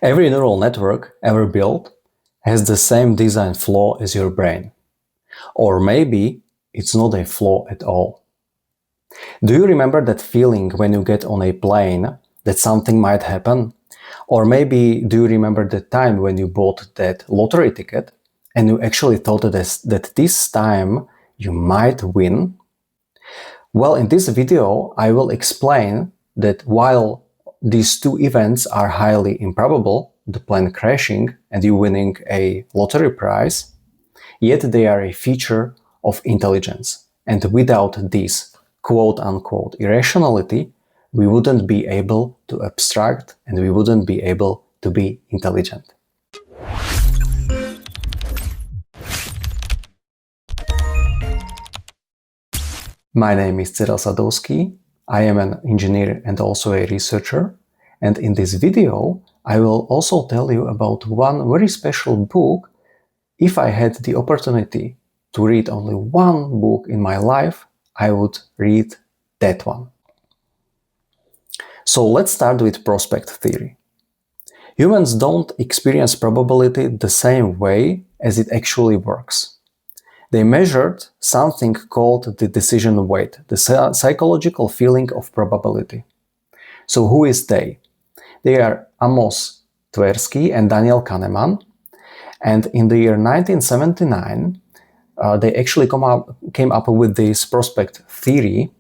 Every neural network ever built has the same design flaw as your brain. Or maybe it's not a flaw at all. Do you remember that feeling when you get on a plane that something might happen? Or maybe do you remember the time when you bought that lottery ticket and you actually thought that this time you might win? Well, in this video, I will explain that while these two events are highly improbable, the plane crashing and you winning a lottery prize, yet they are a feature of intelligence. And without this quote-unquote irrationality, we wouldn't be able to abstract and we wouldn't be able to be intelligent. My name is Cyril Sadowski. I am an engineer and also a researcher. And in this video, I will also tell you about one very special book. If I had the opportunity to read only one book in my life, I would read that one. So let's start with prospect theory. Humans don't experience probability the same way as it actually works. They measured something called the decision weight, the psychological feeling of probability. So who is they? They are Amos Tversky and Daniel Kahneman. And in the year 1979, they actually came up with this prospect theory,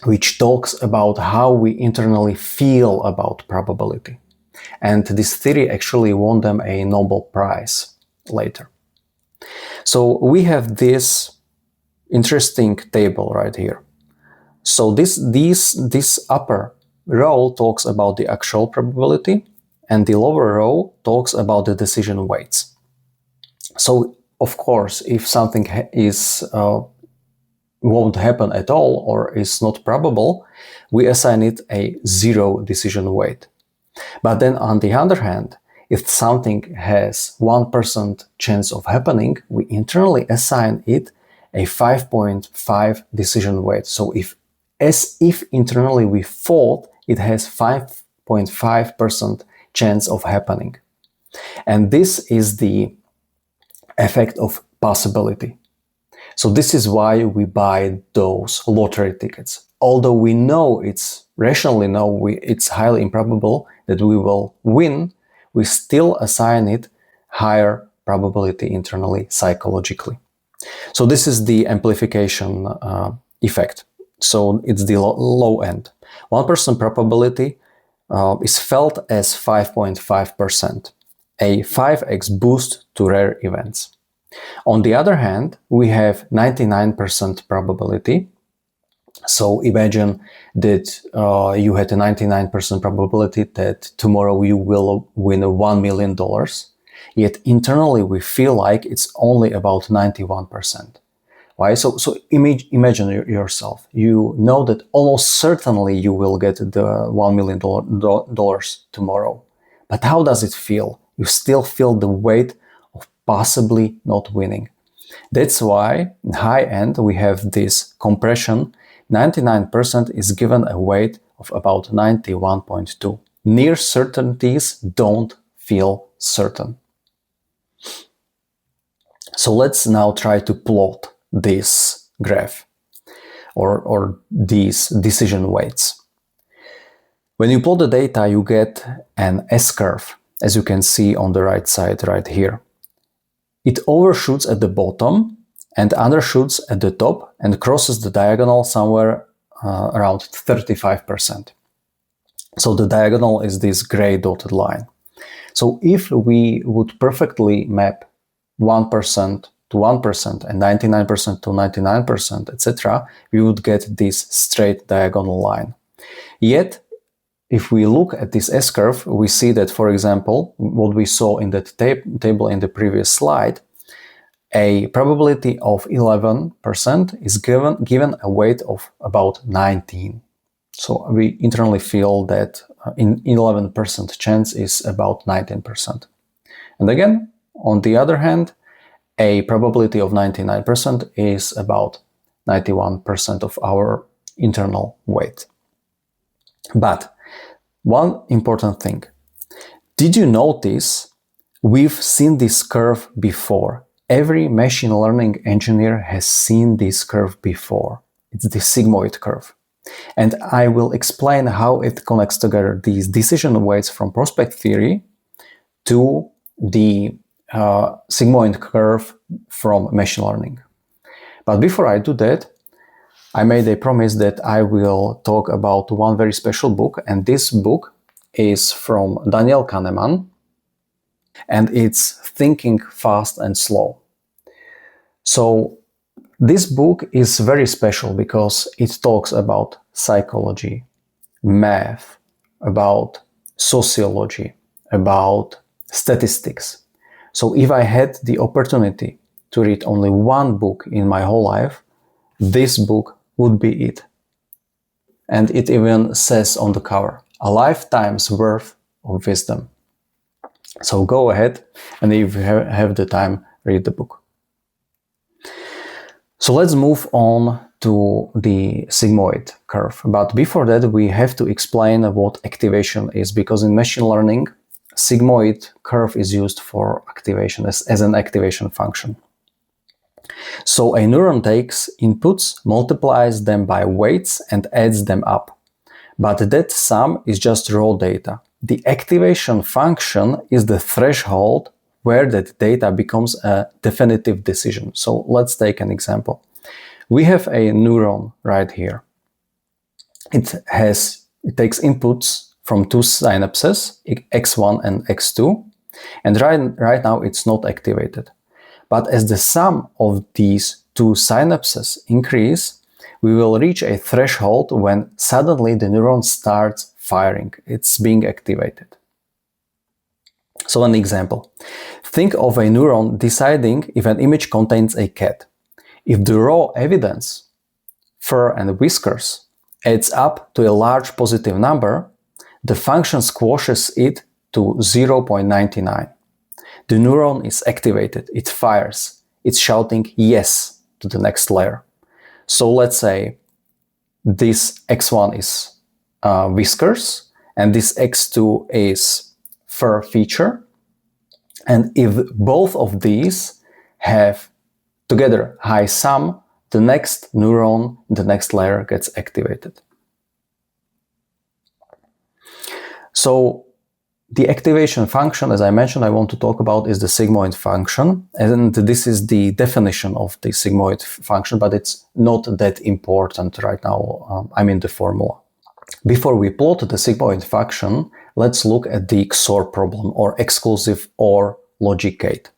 which talks about how we internally feel about probability. And this theory actually won them a Nobel Prize later. So we have this interesting table right here. So this upper row talks about the actual probability, and the lower row talks about the decision weights. So of course, if something won't happen at all or is not probable, we assign it a 0 decision weight. But then on the other hand, if something has 1% chance of happening, we internally assign it a 5.5 decision weight. So as if internally we thought it has 5.5% chance of happening. And this is the effect of possibility. So this is why we buy those lottery tickets. Although we know rationally know it's highly improbable that we will win, we still assign it higher probability internally, psychologically. So this is the amplification effect. So it's the low end. 1% probability is felt as 5.5%, a 5x boost to rare events. On the other hand, we have 99% probability. So imagine that you had a 99% probability that tomorrow you will win $1 million. Yet internally we feel like it's only about 91%. Why? So imagine yourself. You know that almost certainly you will get the $1 million tomorrow. But how does it feel? You still feel the weight of possibly not winning. That's why in high end we have this compression. 99% is given a weight of about 91.2. Near certainties don't feel certain. So let's now try to plot this graph or these decision weights. When you plot the data, you get an S-curve, as you can see on the right side right here. It overshoots at the bottom and undershoots at the top and crosses the diagonal somewhere around 35%. So the diagonal is this gray dotted line. So if we would perfectly map 1% to 1% and 99% to 99%, etc., we would get this straight diagonal line. Yet, if we look at this S-curve, we see that, for example, what we saw in that table in the previous slide, a probability of 11% is given a weight of about 19. So we internally feel that 11% chance is about 19%. And again, on the other hand, a probability of 99% is about 91% of our internal weight. But one important thing, Did you notice we've seen this curve before? Every machine learning engineer has seen this curve before. It's the sigmoid curve. And I will explain how it connects together these decision weights from prospect theory to the sigmoid curve from machine learning. But before I do that, I made a promise that I will talk about one very special book, and this book is from Daniel Kahneman, and it's Thinking Fast and Slow. So this book is very special because it talks about psychology, math, about sociology, about statistics. So if I had the opportunity to read only one book in my whole life, this book would be it. And it even says on the cover, a lifetime's worth of wisdom. So go ahead, and if you have the time, read the book. So let's move on to the sigmoid curve. But before that, we have to explain what activation is, because in machine learning, sigmoid curve is used for activation as an activation function. So a neuron takes inputs, multiplies them by weights, and adds them up. But that sum is just raw data. The activation function is the threshold where that data becomes a definitive decision. So let's take an example. We have a neuron right here. It takes inputs from two synapses, X1 and X2, and right now it's not activated. But as the sum of these two synapses increase, we will reach a threshold when suddenly the neuron starts firing. It's being activated. So an example. Think of a neuron deciding if an image contains a cat. If the raw evidence, fur and whiskers, adds up to a large positive number, the function squashes it to 0.99. The neuron is activated, it fires, it's shouting yes to the next layer. So let's say this X1 is whiskers and this X2 is fur feature. And if both of these have together high sum, the next neuron, the next layer gets activated. So the activation function, as I mentioned, I want to talk about is the sigmoid function. And this is the definition of the sigmoid function, but it's not that important right now. I'm in the formula. Before we plot the sigmoid function, let's look at the XOR problem, or exclusive OR logic gate.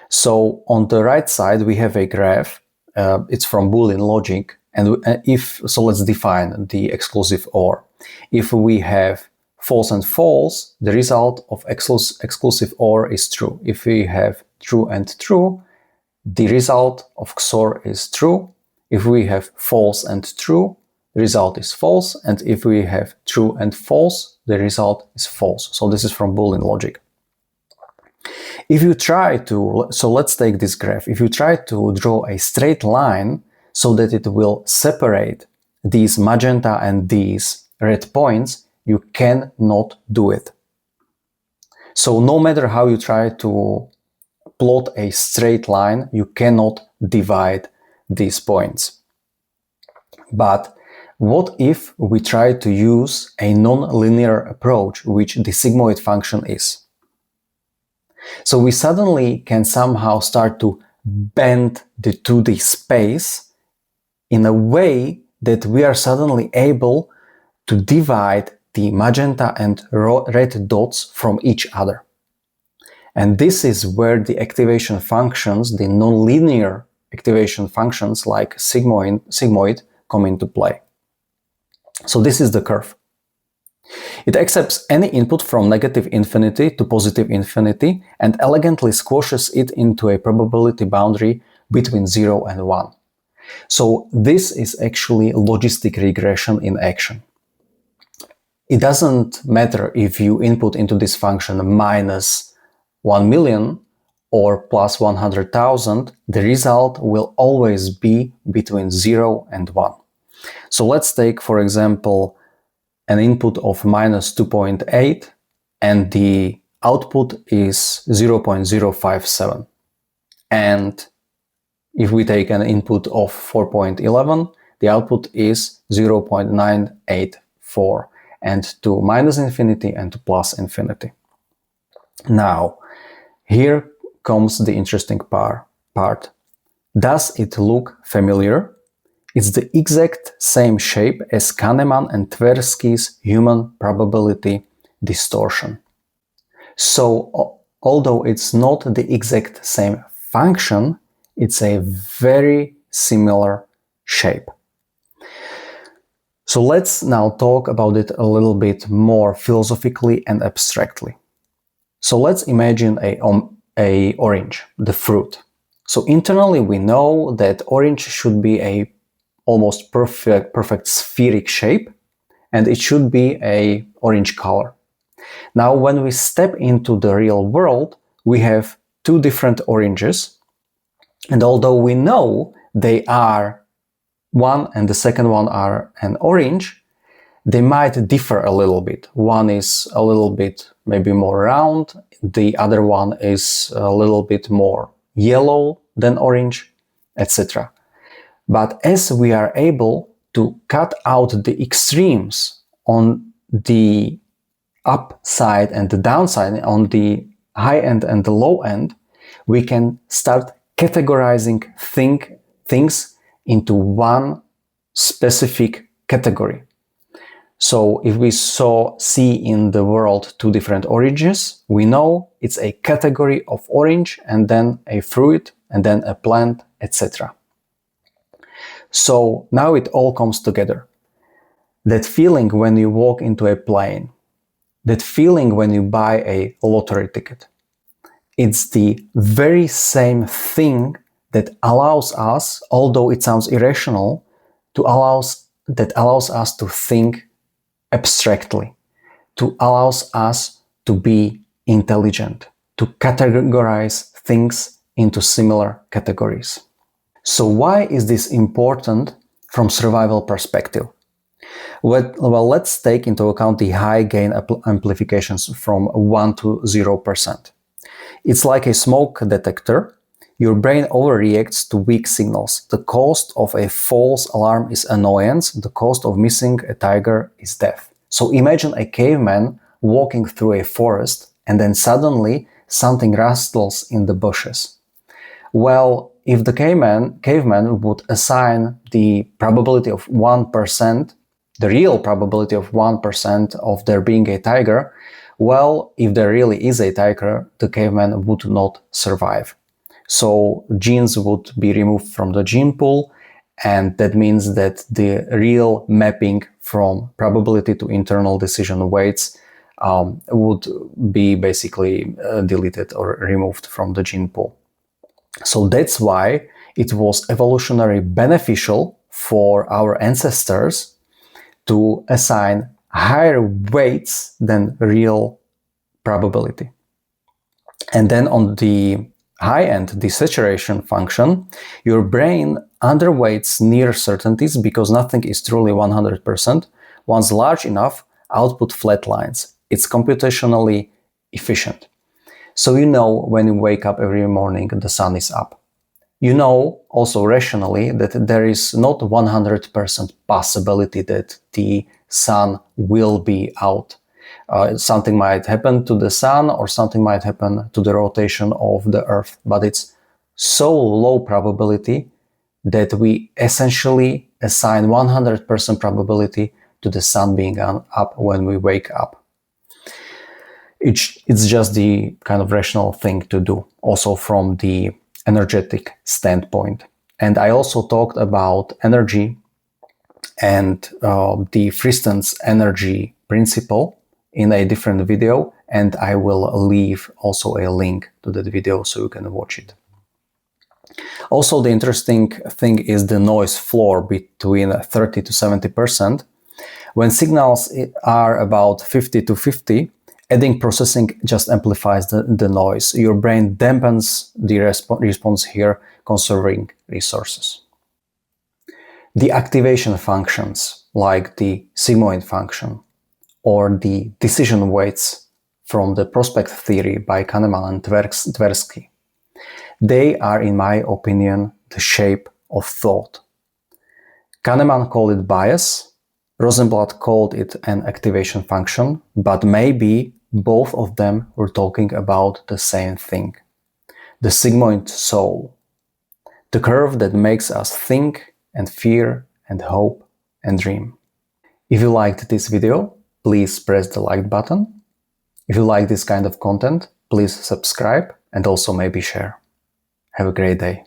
So on the right side, we have a graph. It's from Boolean logic. And let's define the exclusive OR. If we have false and false, the result of exclusive OR is true. If we have true and true, the result of XOR is true. If we have false and true, the result is false. And if we have true and false, the result is false. So this is from Boolean logic. If you try to, so let's take this graph. If you try to draw a straight line so that it will separate these magenta and these red points, you cannot do it. So no matter how you try to plot a straight line, you cannot divide these points. But what if we try to use a non-linear approach, which the sigmoid function is? So we suddenly can somehow start to bend the 2D space in a way that we are suddenly able to divide the magenta and red dots from each other. And this is where the activation functions, the nonlinear activation functions like sigmoid come into play. So this is the curve. It accepts any input from negative infinity to positive infinity and elegantly squashes it into a probability boundary between 0 and 1. So this is actually logistic regression in action. It doesn't matter if you input into this function minus 1 million or plus 100,000, the result will always be between 0 and 1. So let's take, for example, an input of minus 2.8 and the output is 0.057. And if we take an input of 4.11, the output is 0.984, and to minus infinity and to plus infinity. Now, here comes the interesting part. Does it look familiar? It's the exact same shape as Kahneman and Tversky's human probability distortion. So, although it's not the exact same function, it's a very similar shape. So let's now talk about it a little bit more philosophically and abstractly. So let's imagine a orange, the fruit. So internally we know that orange should be a almost perfect spheric shape, and it should be a orange color. Now when we step into the real world, we have two different oranges, and although we know they are one and the second one are an orange, they might differ a little bit. One is a little bit maybe more round, the other one is a little bit more yellow than orange, etc. But as we are able to cut out the extremes on the upside and the downside, on the high end and the low end, we can start categorizing things into one specific category. So if we see in the world two different oranges, we know it's a category of orange and then a fruit and then a plant, etc. So now it all comes together. That feeling when you walk into a plane, that feeling when you buy a lottery ticket, it's the very same thing that allows us, although it sounds irrational, that allows us to think abstractly, to allows us to be intelligent, to categorize things into similar categories. So why is this important from survival perspective? Well, let's take into account the high gain amplifications from 1 to 0%. It's like a smoke detector. Your brain overreacts to weak signals. The cost of a false alarm is annoyance. The cost of missing a tiger is death. So imagine a caveman walking through a forest and then suddenly something rustles in the bushes. Well, if the caveman would assign the probability of 1%, the real probability of 1% of there being a tiger, well, if there really is a tiger, the caveman would not survive. So genes would be removed from the gene pool, and that means that the real mapping from probability to internal decision weights would be basically deleted or removed from the gene pool. So that's why it was evolutionarily beneficial for our ancestors to assign higher weights than real probability. And then on the high end, the saturation function, your brain underweights near certainties because nothing is truly 100%. Once large enough, output flatlines. It's computationally efficient. So you know when you wake up every morning, the sun is up. You know also rationally that there is not 100% possibility that the sun will be out. Something might happen to the sun or something might happen to the rotation of the earth, but it's so low probability that we essentially assign 100% probability to the sun being up when we wake up. It's just the kind of rational thing to do, also from the energetic standpoint. And I also talked about energy and the Friston's energy principle in a different video, and I will leave also a link to that video so you can watch it. Also, the interesting thing is the noise floor between 30 to 70%. When signals are about 50 to 50, adding processing just amplifies the noise. Your brain dampens the response here, conserving resources. The activation functions, like the sigmoid function or the decision weights from the prospect theory by Kahneman and Tversky. They are, in my opinion, the shape of thought. Kahneman called it bias, Rosenblatt called it an activation function, but maybe both of them were talking about the same thing. The sigmoid soul, the curve that makes us think and fear and hope and dream. If you liked this video, please press the like button. If you like this kind of content, please subscribe and also maybe share. Have a great day.